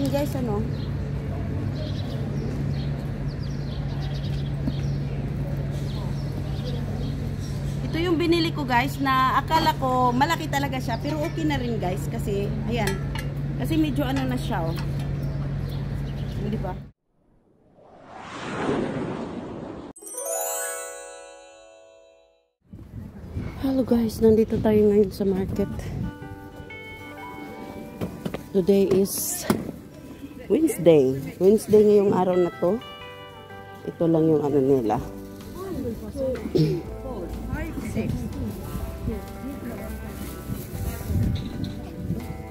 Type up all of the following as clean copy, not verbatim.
natin guys, ano. Ito yung binili ko guys na akala ko malaki talaga siya pero okay na rin guys kasi ayan. Kasi medyo ano na siya oh. Hindi ba? Hello guys, nandito tayo ngayon sa market. Today is Wednesday. Wednesday ngayong araw na to. Ito lang yung ano nila.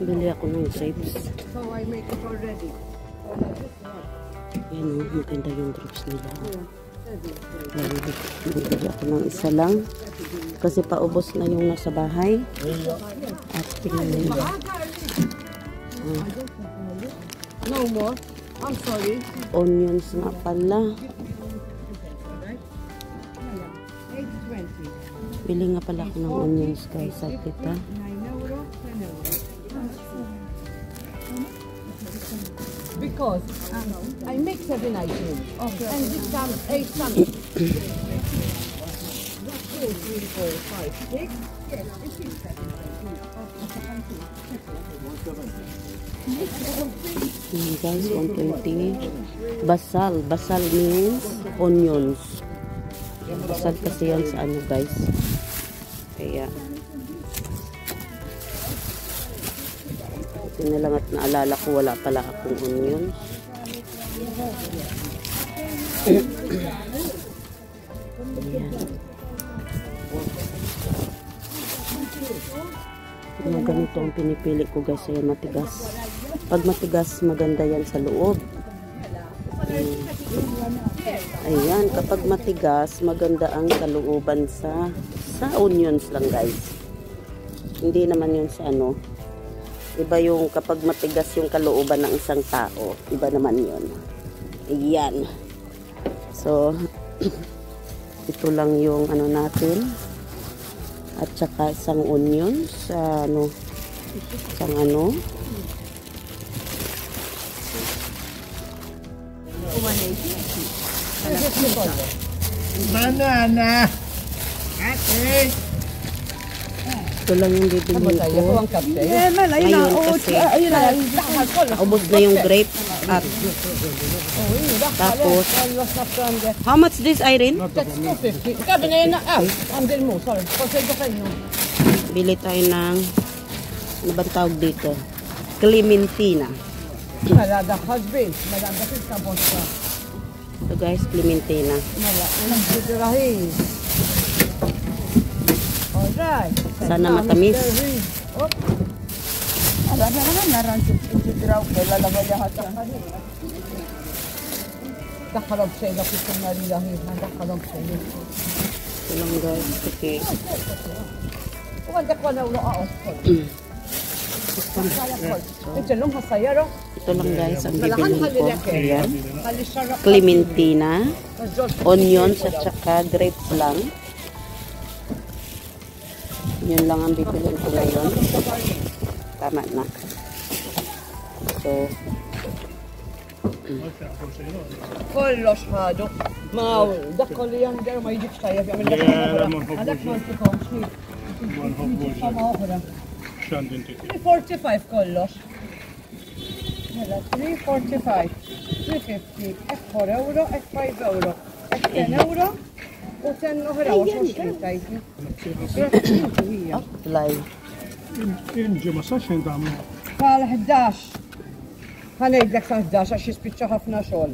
Bili ako ng shapes. So I make it already. Yan o, maganda yung drops nila. Bili ako ng isa lang. Kasi paubos na yung nasa bahay. At tingnan nila. No more. I'm sorry. Onions nga pala. 8.20. Bili nga pala ako ng onions guys. At ito. 9 euro, 10 euro. Because I mix every night. Okay. And this comes 8 something. 1, 2, 3, 4, 5, 6. Yes, it is 7. Guys, 120. Basal. Basal means onions. Basal kasi yan sa ano guys. Kaya ito na lang at naalala ko wala pala akong onions. Mga ganito ang pinipili ko guys. Ayan, matigas. Pag matigas, maganda yan sa loob. Ayan, kapag matigas, maganda ang kalooban sa onions lang guys. Hindi naman yun sa ano. Iba yung kapag matigas yung kalooban ng isang tao. Iba naman yun. Ayan. So, ito lang yung ano natin. At saka isang onion sa ano. Isang ano. Banana. Okay. Ito lang yung bibili ko. Ngayon kasi ubos na yung grape. At tapos how much this, Irene? That's 250. Bili tayo ng ano ba tawag dito? Clementina. Ito guys, Clementina. Sana matamis. Ito lang guys, okay. Ito lang guys ang bibilin ko. Ayan. Clementina, onions at saka grapes lang. Yun lang ang bibilin ko ngayon. Tama na. So, kollox ħadu. Ma dak kolli jander ma jiġix tajjeb jagħmel dak għalhekk ma ntikomx ħin. 345 kollox. Mela 345. 350. Ek 4 euro, ek 5 euro. Ek 10 euro. U 10 oħra u 20 tajti. apply. Inġi ma sax jintamlu. Pal 11. Ħanejdlek sa 11 għax jispiċċa ħafna xogħol.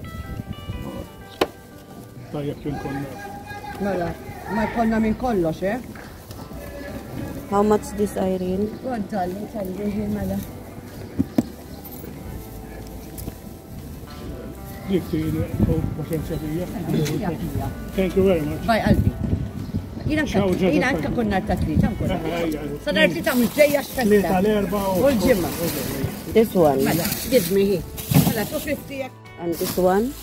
Tajjeb kien konna. Mela, ma jkollna minn kollox, eh? How much this, Irene? Għod tal-li mela. Dik tini paċenzja bija. Thank you very much. Baj qalbi. Jina għanka konna t-tatlita mkonna. Sadar t-tita mġeja Tlieta xfetta. l-erba u Ul-ġimma. This one. Mela, give me here. Mela, 250 And this one?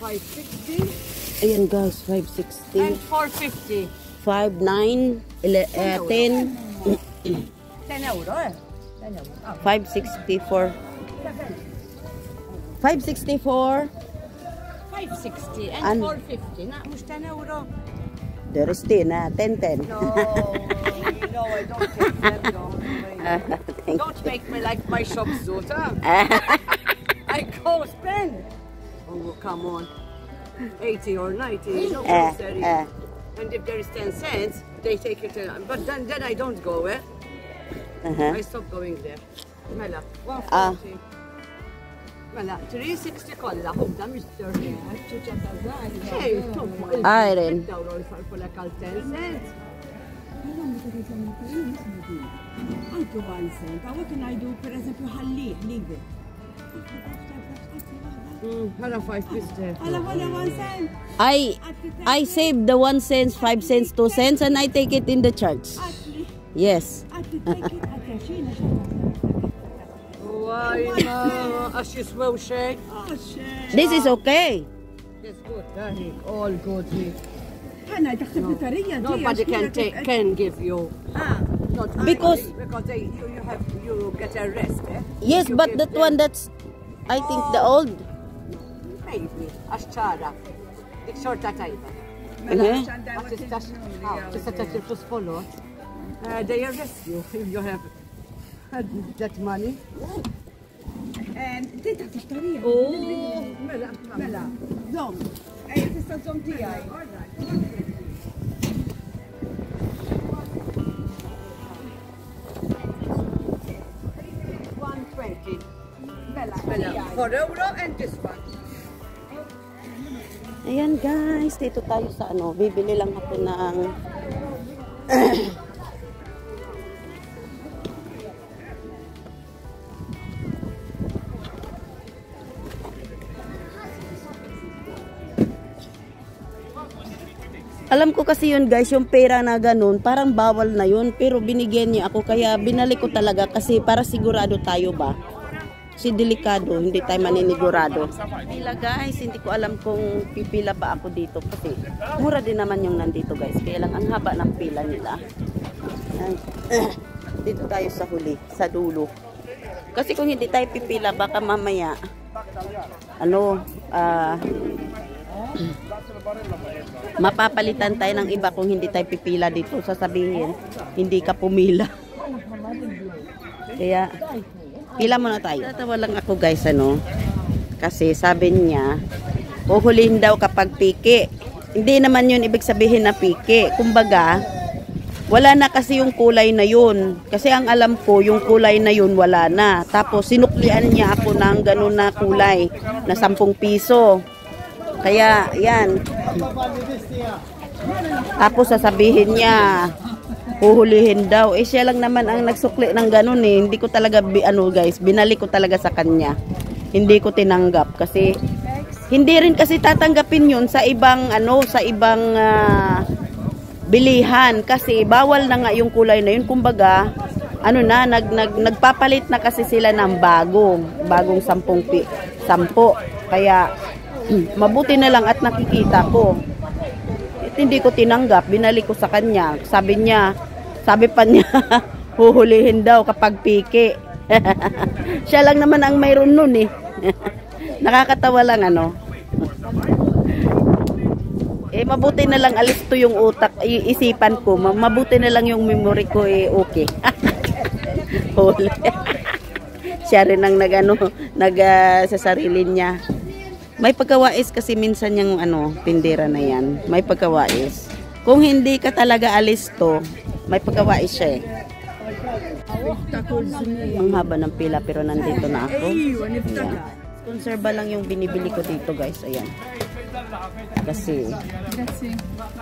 560 Ayan guys, 560. and 450. 5, 9, 10, 10 euro, eh? 10 euro. 560 for 564. 560 and And- 450. Nah, mux 10 euro. There is 10 na. 10. No, no, I don't take them. Thank Don't make me like my shop suit, huh? I go spend. Oh, come on. 80 or 90, no necessary. And if there is 10 cents, they take it. But then I don't go, eh? I stop going there. Mela, 140. Mela, 360 kolla, hubda mish 30. Hey, Iron. Dawro for like 10 cents. Anche 1 cent. What can I do? Per esempio, leave it. Hala 5 piste. Hala 1 cent. I save the 1 cent, 5 cents, 2 cents, and I take it in the church. Yes. Why, as you swell shake? This is okay. It's good, Danny. All good. No. Nobody can give you. Not Because- really, because you get a rest, eh? Yes, You but give that them- one, that's, I think, the old. Maybe, għaxċara. Dik xorta tajba. Ma tistax, tista taċi flus follow. They arrest you if you have that money. Tita t-istorija. Oh, Mela, zom. Ej, tista zom tijaj. 120. Mela, Mela, tijaj. 4 euro and this one. Ayan guys, dito tayo sa ano, bibili lang ako ng alam ko kasi yun guys, yung pera na ganun, parang bawal na yun, pero binigyan niya ako, kaya binalik ko talaga kasi para sigurado tayo ba. Kasi delikado, hindi tayo maninigurado. Pila guys, hindi ko alam kung pipila ba ako dito kasi mura din naman yung nandito guys. Kaya lang ang haba ng pila nila. Dito tayo sa huli, sa dulo. Kasi kung hindi tayo pipila, baka mamaya mapapalitan tayo ng iba kung hindi tayo pipila dito. Sasabihin, hindi ka pumila. Kaya pila muna tayo. Tatawa lang ako guys, ano. Kasi sabi niya, uhulihin daw kapag piki. Hindi naman yun ibig sabihin na piki. Kumbaga, wala na kasi yung kulay na yun. Kasi ang alam ko, yung kulay na yun wala na. Tapos sinuklian niya ako ng ganun na kulay na 10 piso. Kaya yan. Tapos sasabihin niya, huhulihin daw. Eh siya lang naman ang nagsukli ng ganun eh. Hindi ko talaga guys, binalik ko talaga sa kanya. Hindi ko tinanggap kasi hindi rin kasi tatanggapin yun sa ibang bilihan kasi bawal na nga yung kulay na yun. Kumbaga, nagpapalit na kasi sila ng bagong 10. Kaya mabuti na lang at nakikita ko. Hindi ko tinanggap, binalik ko sa kanya. Sabi pa niya, huhulihin daw kapag piki. Siya lang naman ang mayroon nun eh. Nakakatawa lang ano. Mabuti na lang alis to yung utak, isipan ko. Mabuti na lang yung memory ko okay. Huli. Siya rin ang sa sarili niya. May pagkawais kasi minsan yung tindera na yan. May pagkawais. Kung hindi ka talaga alis to, may pagkawais siya eh. Ang haba ng pila pero nandito na ako. Ayan. Konserba lang yung binibili ko dito guys. Ayan. Kasi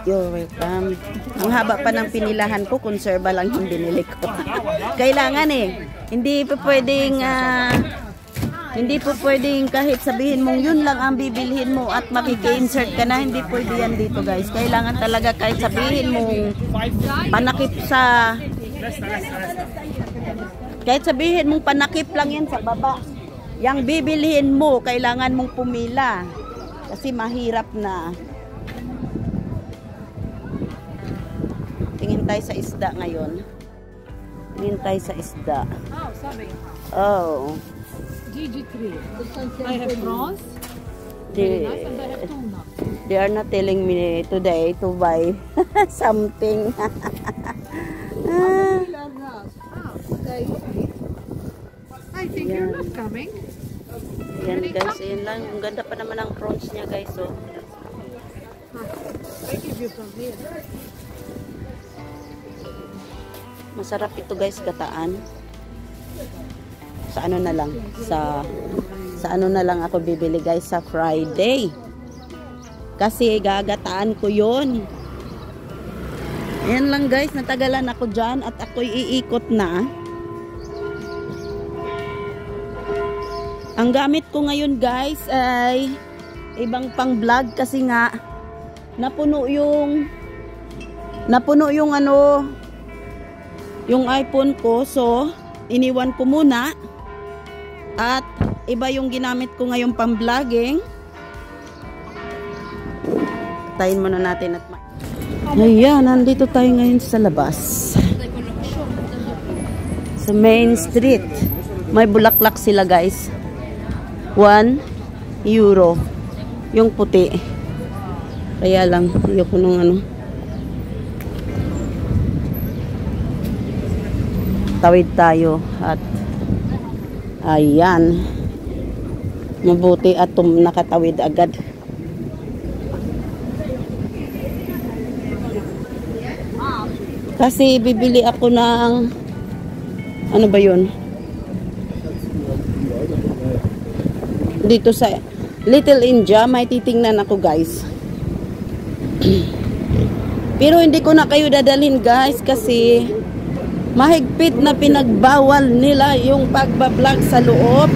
you're welcome. Ang haba pa ng pinilahan ko, konserba lang yung binili ko. Kailangan eh. Hindi pa pwedeng kahit sabihin mong yun lang ang bibilhin mo at makiki-insert ka na, hindi pwede yan dito guys. Kailangan talaga kahit sabihin mong panakip lang yan sa baba. Yang bibilhin mo, kailangan mong pumila. Kasi mahirap na. Tingin tayo sa isda ngayon. Tingin tayo sa isda. Oh, sorry. Oh. GG3. I have prawns. Very nice. And I have tuna. They are not telling me today to buy something. Okay. I think you're not coming. Yan guys, yun lang. Ang ganda pa naman ang prawns niya guys. So. I give you from here. Masarap ito guys, gataan. Sa ano na lang, sa ano na lang ako bibili guys sa Friday. Kasi gagataan ko 'yon. Ayan lang guys, natagalan ako dyan at ako'y iikot na. Ang gamit ko ngayon guys ay ibang pang vlog kasi nga napuno yung ano, yung iPhone ko, so iniwan ko muna at iba yung ginamit ko ngayon pang vlogging. Tayin muna natin at ayan, nandito tayo ngayon sa labas sa main street. May bulaklak sila guys, 1 euro yung puti, kaya lang ayoko nung ano. Tawid tayo at ayan, mabuti at nakatawid agad. Kasi bibili ako ng ano ba yun dito sa Little India. May titingnan ako guys. Pero hindi ko na kayo dadalhin guys kasi mahigpit na pinagbawal nila yung pagbablog sa loob.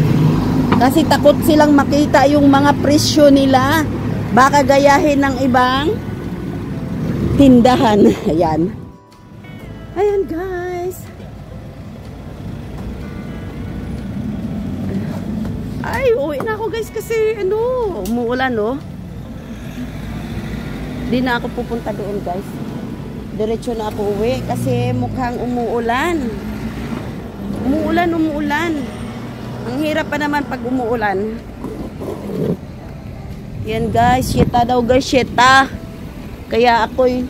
Kasi takot silang makita yung mga presyo nila. Baka gayahin ng ibang tindahan. Ayan. Ayan guys. Ay, uwi na ako guys kasi ano, umuulan no. Di na ako pupunta doon guys. Diretso na ako uwi kasi mukhang umuulan. Umuulan. Ang hirap pa naman pag umuulan. Yan guys, syeta daw guys, syeta. Kaya ako'y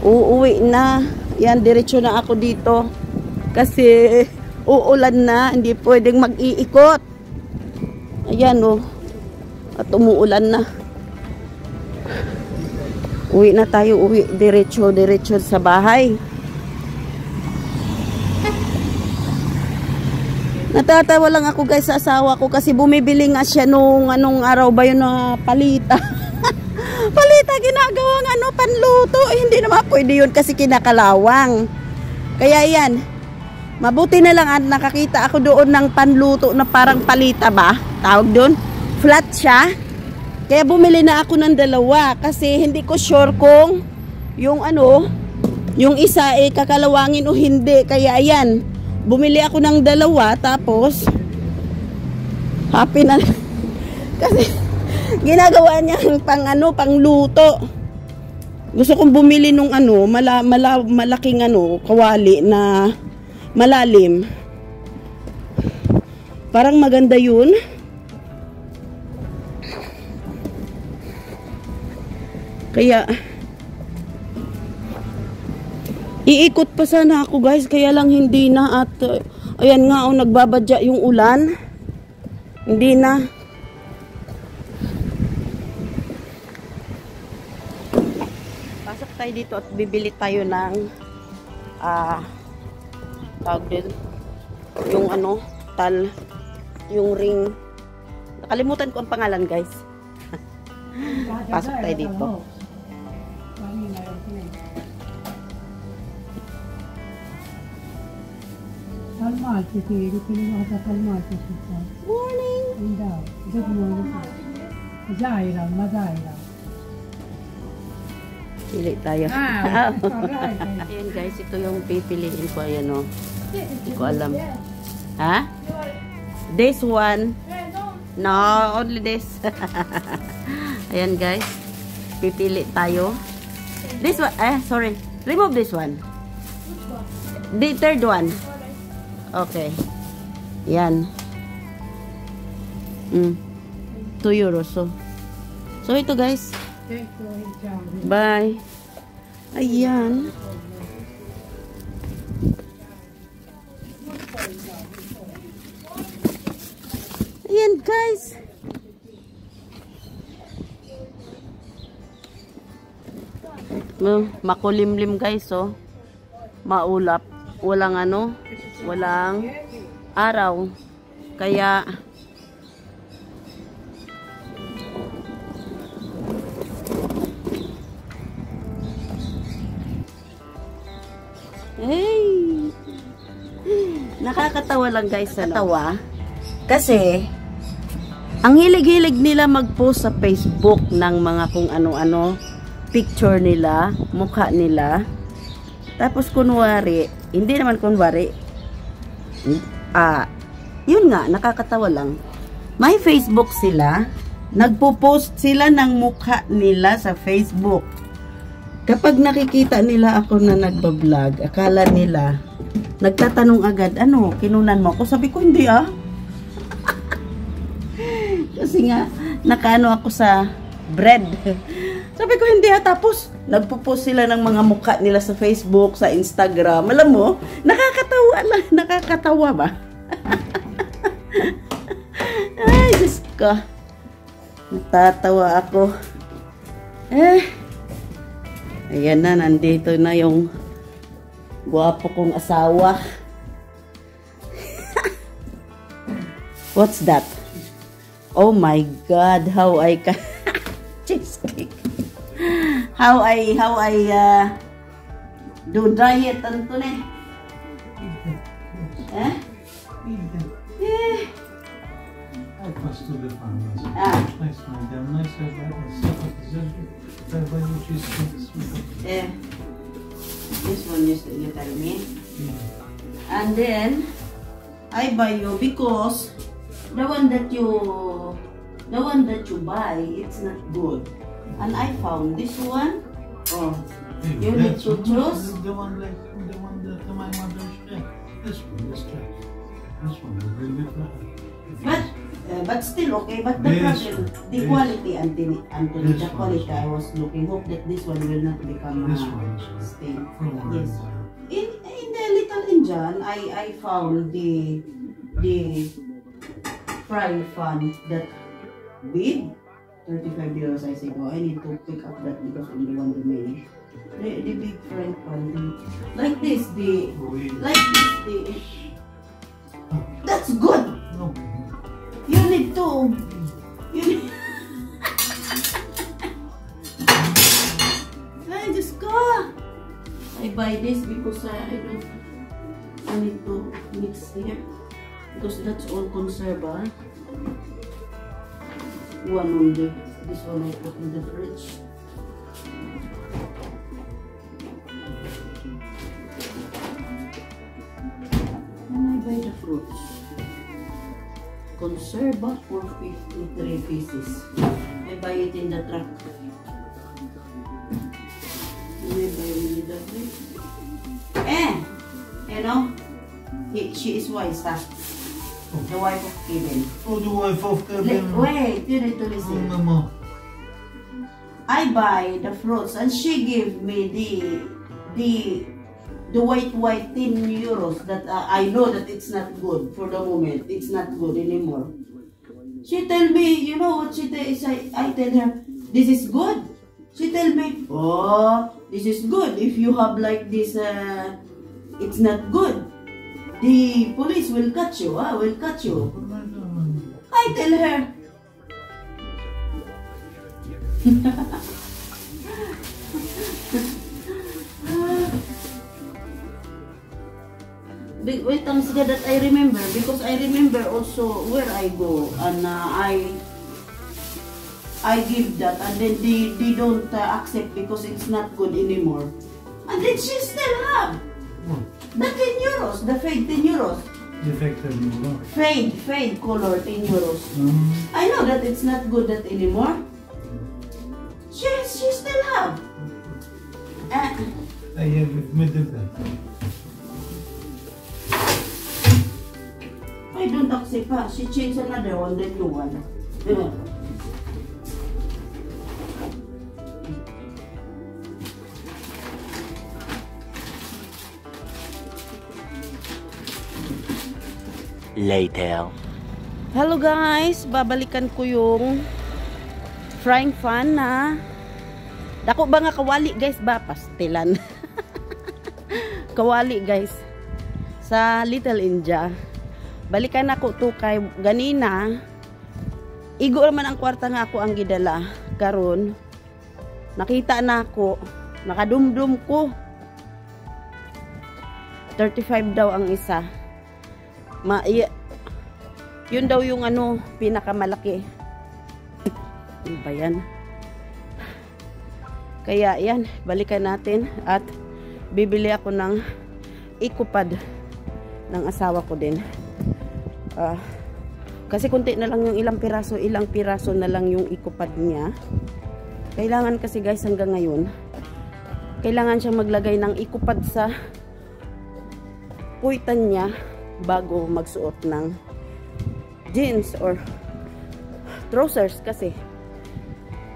uuwi na. Yan, diretso na ako dito. Kasi uulan na, hindi pwedeng mag-iikot. Ayan oh. At umuulan na. Uwi na tayo, uwi. Diretso sa bahay. Natatawa lang ako guys sa asawa ko kasi bumibili nga siya nung anong araw ba yun na palita. Palita, ginagawang ano, panluto. Hindi naman pwede yun kasi kinakalawang. Kaya yan, mabuti na lang at nakakita ako doon ng panluto na parang palita ba? Tawag doon. Flat siya. Kaya bumili na ako ng 2 kasi hindi ko sure kung yung ano, yung isa eh kakalawangin o hindi. Kaya ayan, bumili ako ng 2 tapos happy na kasi ginagawa niya pang ano, pang luto. Gusto kong bumili nung ano, malaking ano, kawali na malalim. Parang maganda 'yun. Kaya iikot pa sana ako guys, kaya lang hindi na at ayan nga oh, nagbabadya yung ulan. Hindi na. Pasok tayo dito at bibili tayo ng tawag din yung ano, tal, yung ring. Nakalimutan ko ang pangalan guys. Pasok tayo dito. Morning. Good morning. Zaira, Mazaira. Pili tayo. Alright. Ayan guys, ito yung pipiliin ko. Ayan o. Hindi ko alam. Ha? This one. No, only this. Ayan guys. Pipili tayo. This one. Sorry. Remove this one. The third one. Okay. Yan. €2. So ito guys. Bye. Ayan. Ayan guys. Makulimlim guys, oh. Maulap. Walang walang araw. Kaya hey! Nakakatawa lang guys, tawa. Kasi ang hilig-hilig nila mag-post sa Facebook ng mga kung ano-ano, picture nila, mukha nila. Tapos kunwari, hindi naman kunwari, yun nga, nakakatawa lang. May Facebook sila, nagpo-post sila ng mukha nila sa Facebook. Kapag nakikita nila ako na nagbablog, akala nila, nagtatanong agad, kinunan mo ako? Sabi ko, hindi Kasi nga, nakaano ako sa bread. Sabi ko, hindi Tapos, nagpo-post sila ng mga mukha nila sa Facebook, sa Instagram. Alam mo, nakakatawa lang. Nakakatawa ba? Ay, Diyos ko. Natatawa ako. Ayan na, nandito na yung guwapo kong asawa. What's that? Oh my God, how I can cheesecake. How I do diet Antone. I pass to the farmers. Nice, madam. Nice, This one you tell me. And then I buy you because the one that you buy, it's not good. And I found this one. Oh, you need to choose. The one that my mother shared. This one, this one. This one is really good. But still okay. But the problem, the quality, Anthony, the quality I was looking. Hope that this one will not become stain. Yes. In the Little Indian, I found the frying pan that big, €35. I said, I need to pick up that because only one remaining. The big frying pan, like this, that's good. No. You need to. I just go. I buy this because I need to mix here because that's all conserva. One only. This one I put in the fridge. And I buy the fruits. Conserva for 53 pieces. I buy it in the truck. And I buy it in the fridge. You know, she is wise, the wife of Kevin. Oh, the wife of Kevin. Wait, you need to listen. I buy the fruits and she gave me the white €10 that I know that it's not good for the moment. It's not good anymore. She tell me, you know what she tell? I tell her, this is good. She tell me, oh, this is good. If you have like this, it's not good. The police will catch you. Will catch you. I tell her. Wait, that I remember because I remember also where I go and I give that and then they don't accept because it's not good anymore. And then she still have the €10, the fade €10. The fake €10. Fade color €10. I know that it's not good that anymore. She still have. I have admitted that. I don't accept her. She changed another one, the new one. Later. Hello guys, babalikan ko yung frying pan na dako ba nga kawali guys ba? Pastilan. Kawali guys sa Little India. Balikan ako to kay ganina. Igo naman ang kwarta nga ako ang gidala. Karon nakita na ako, nakadumdum ko. 35 daw ang isa. Yun daw yung ano, pinakamalaki. Ano ba yan? Kaya yan, balikan natin at bibili ako ng ikupad ng asawa ko din. Kasi kunti na lang yung ilang piraso na lang yung ikupad niya. Kailangan kasi guys hanggang ngayon, kailangan siyang maglagay ng ikupad sa puwitan niya bago magsuot ng jeans or trousers kasi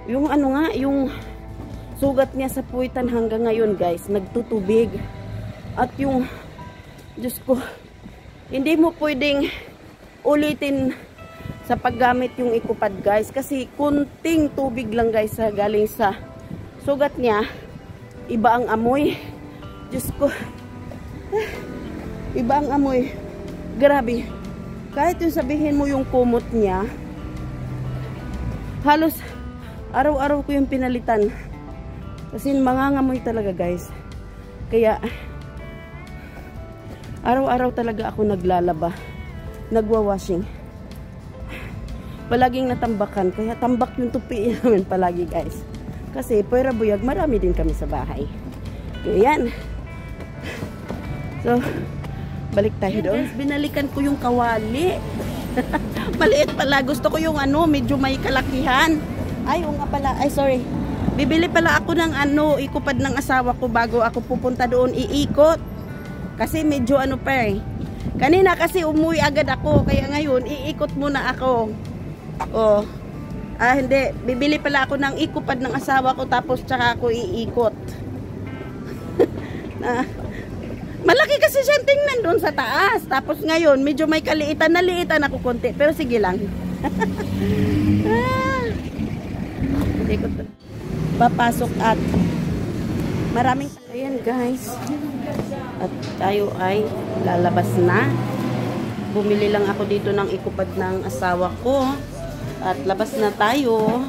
yung ano nga, yung sugat niya sa puwitan hanggang ngayon guys, nagtutubig at yung Diyos ko, hindi mo pwedeng ulitin sa paggamit yung ikupad guys kasi kunting tubig lang guys galing sa sugat niya, iba ang amoy. Diyos ko, iba ang amoy. Grabe. Kahit yung sabihin mo yung kumot niya, halos araw-araw ko yung pinalitan. Kasi mangangamoy talaga guys. Kaya araw-araw talaga ako naglalaba. Nagwa-washing. Palaging natambakan. Kaya tambak yung tupi namin palagi guys. Kasi pwera buyag, marami din kami sa bahay. Kaya yan. So, balik tayo doon. Yes, binalikan ko yung kawali. Maliit pala. Gusto ko yung ano, medyo may kalakihan. Ay, o nga pala. Ay, sorry. Bibili pala ako ng ano, ikupad ng asawa ko bago ako pupunta doon iikot. Kasi medyo ano pa eh. Kanina kasi umuwi agad ako. Kaya ngayon, iikot muna ako. Oh. Hindi. Bibili pala ako ng ikupad ng asawa ko tapos tsaka ako iikot. Malaki kasi siyang tingnan doon sa taas. Tapos ngayon, medyo may kaliitan. Naliitan ako konti. Pero sige lang. Hindi ko to. Papasok at maraming... Ayan guys. At tayo ay lalabas na. Bumili lang ako dito ng ikupad ng asawa ko. At labas na tayo.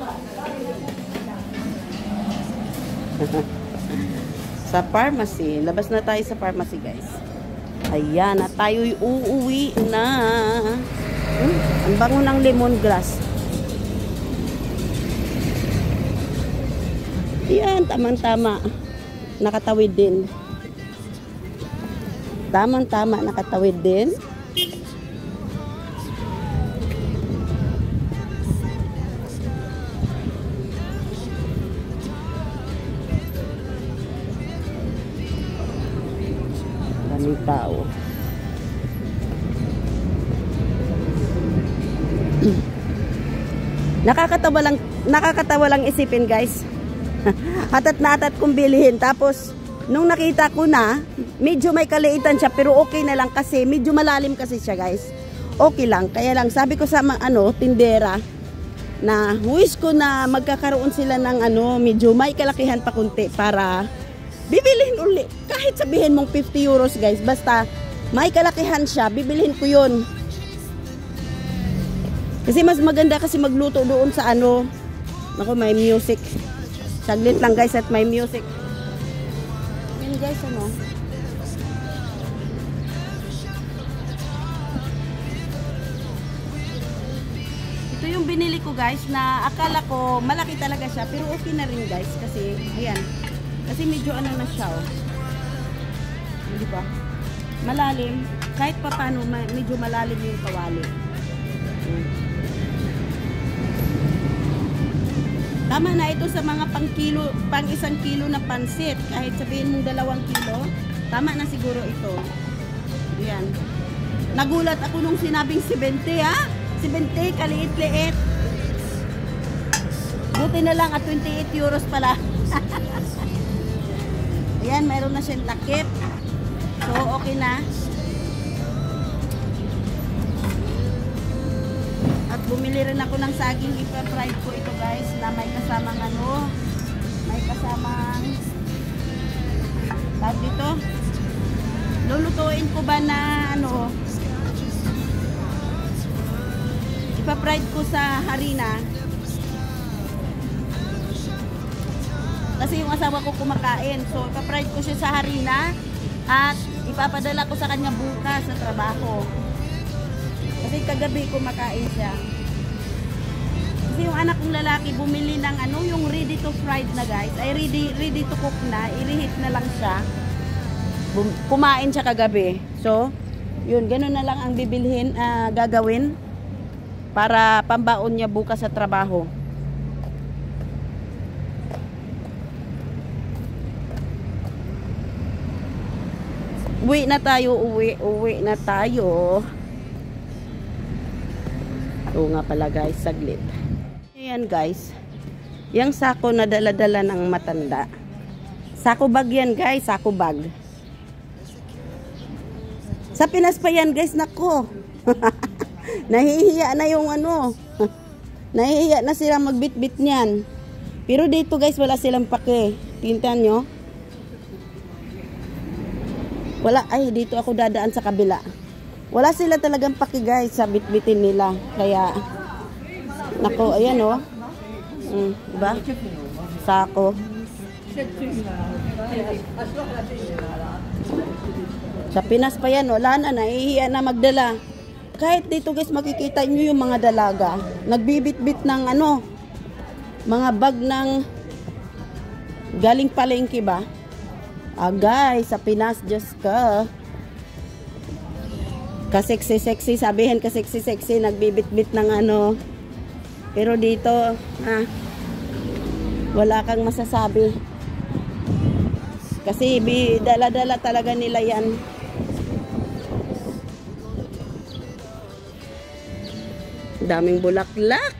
Sa pharmacy. Labas na tayo sa pharmacy guys. Ayan na tayo'y uuwi na. Ang bango ng lemongrass. Ayan, tamang-tama. Nakatawid din. Tamang-tama, nakatawid din. Daming tao. Nakakatawa lang isipin guys. Atat na atat kong bilhin. Tapos nung nakita ko na medyo may kaliitan siya pero okay na lang kasi medyo malalim kasi siya guys. Okay lang. Kaya lang sabi ko sa tindera na wish ko na magkakaroon sila ng medyo may kalakihan pa kunti para bibilhin uli. Kahit sabihin mong 50 euros guys, basta may kalakihan siya, bibilhin ko yun. Kasi mas maganda kasi magluto doon sa Ako, may music. Saglit lang guys at may music. Yan guys, Ito yung binili ko guys na akala ko malaki talaga siya pero okay na rin guys kasi ayan. Kasi medyo na siya Hindi ba? Malalim. Kahit pa paano medyo malalim yung kawali. Tama na ito sa mga pang 1 kilo na pansit. Kahit sabihin mong 2 kilo, tama na siguro ito. Ayan. Nagulat ako nung sinabing 70 ha. 70, kaliit-liit. Buti na lang at 28 euros pala. Ayan, mayroon na siyang takip. So, okay na. At bumili rin ako ng saging. Ipa-fried ko ito guys na may kasamang ano. May kasamang tawag dito. Lulutuin ko ba na ano. Ipa-fried ko sa harina. Kasi yung asawa ko kumakain. So, ipa-fried ko siya sa harina at ipapadala ko sa kanya bukas sa trabaho. Kasi kagabi kumakain siya. Kasi yung anak kong lalaki bumili ng ano, yung ready to fried na guys. Ay ready to cook na. I-reheat na lang siya. Kumain siya kagabi. So, yun, ganun na lang ang bibilhin, gagawin para pambaon niya bukas sa trabaho. Uwi na tayo, uwi na tayo. Oo nga pala guys, saglit. Ayan guys, yung sako na dala-dala ng matanda. Sako bag yan guys, sako bag. Sa Pinas pa yan guys, nako. Nahihiya na yung ano. Nahihiya na sila magbitbit niyan. Pero dito guys, wala silang pake. Tingnan nyo. Wala, ay dito ako dadaan sa kabila. Wala sila talagang paki guys sa bitbitin nila. Kaya, nako, ayan o. Diba? Sako. Sa Pinas pa yan, wala na, nahihiya na magdala. Kahit dito guys, makikita nyo yung mga dalaga. Nagbibitbit ng ano, mga bag ng galing palengke ba? Guys, sa Pinas, Diyos ka. Kaseksi-seksi, sabihin kaseksi-seksi, nagbibit-bit ng ano. Pero dito, wala kang masasabi. Kasi dala-dala talaga nila yan. Daming bulaklak.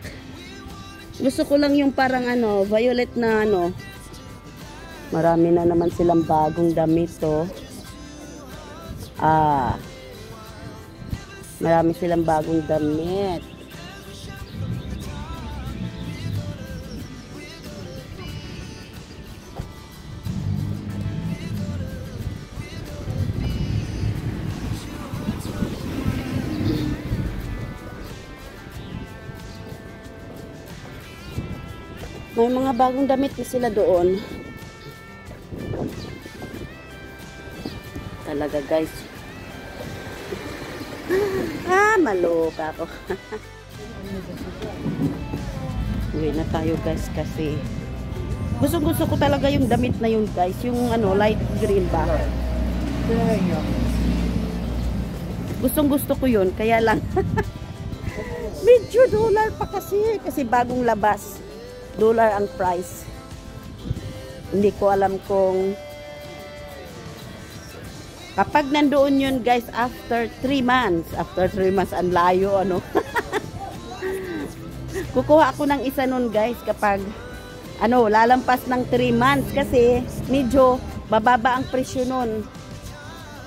Gusto ko lang yung parang ano, violet na ano. Marami na naman silang bagong damit to. Marami silang bagong damit. May mga bagong damit na sila doon. Talaga guys. Maloka ako. Uwi na tayo guys kasi gusto ko talaga yung damit na yun guys. Yung ano, light green ba? Gusto ko yun. Kaya lang medyo dollar pa kasi bagong labas. Dollar ang price. Hindi ko alam kung kapag nandoon yun guys after 3 months. After 3 months ang layo ano. Kukuha ako ng isa nun guys kapag ano lalampas ng 3 months kasi medyo bababa ang presyo nun.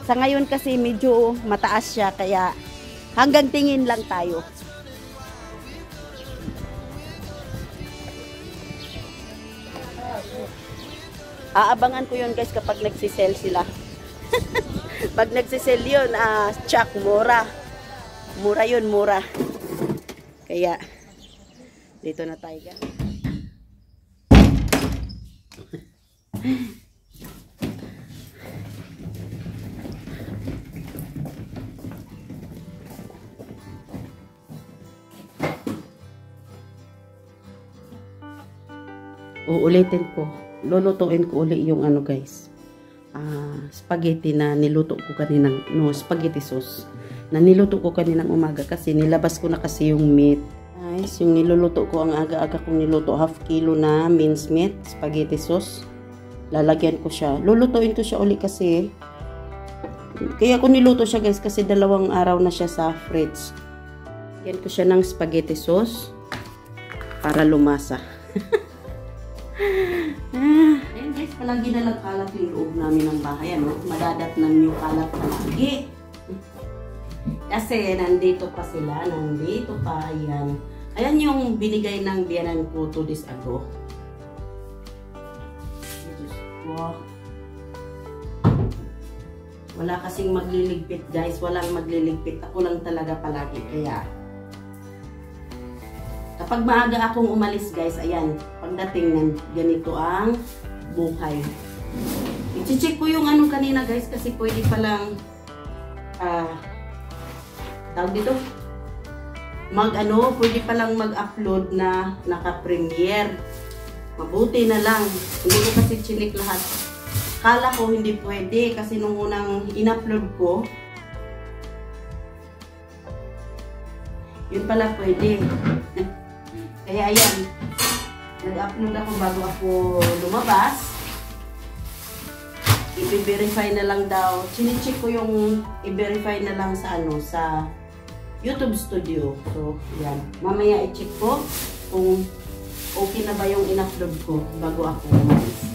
Sa ngayon kasi medyo mataas siya kaya hanggang tingin lang tayo. Aabangan ko yun guys kapag nagsisell sila. Pag nagsisell yun, tsak, mura. Mura yun, mura. Kaya, dito na tayo guys. Uulitin ko. Lulutuin ko uli yung ano guys. Spaghetti na niluto ko kaninang, spaghetti sauce. Na niluto ko kaninang umaga kasi nilabas ko na kasi yung meat. Guys, yung niluluto ko, ang aga-aga kong niluto, half kilo na minced meat, spaghetti sauce. Lalagyan ko siya. Lulutuin ko siya uli kasi Kaya ko niluto siya guys kasi 2 araw na siya sa fridge. Yan ko siya ng spaghetti sauce para lumasa. Ayan guys, palagi na lang kalat yung loob namin ng bahay. Ano? Madadatnan yung kalat palagi. Kasi nandito pa sila, nandito pa. Ayan. Ayan yung binigay ng biyanan ko 2 days ago. Wala kasing magliligpit guys. Walang magliligpit. Ako lang talaga palagi. Kaya kapag maaga akong umalis guys, ayan, pagdating ng ganito ang buhay. I-check ko yung ano kanina guys kasi pwede palang tawag dito, pwede palang mag-upload na naka-premiere. Mabuti na lang. Hindi ko kasi chinik lahat. Kala ko hindi pwede kasi nung unang in-upload ko, yun pala pwede. Kaya ayan, nag-upload ako bago ako lumabas. I-verify na lang daw. Chine-check ko yung i-verify na lang sa sa YouTube Studio. So, yan. Mamaya i-check ko kung okay na ba yung in-upload ko bago ako umalis.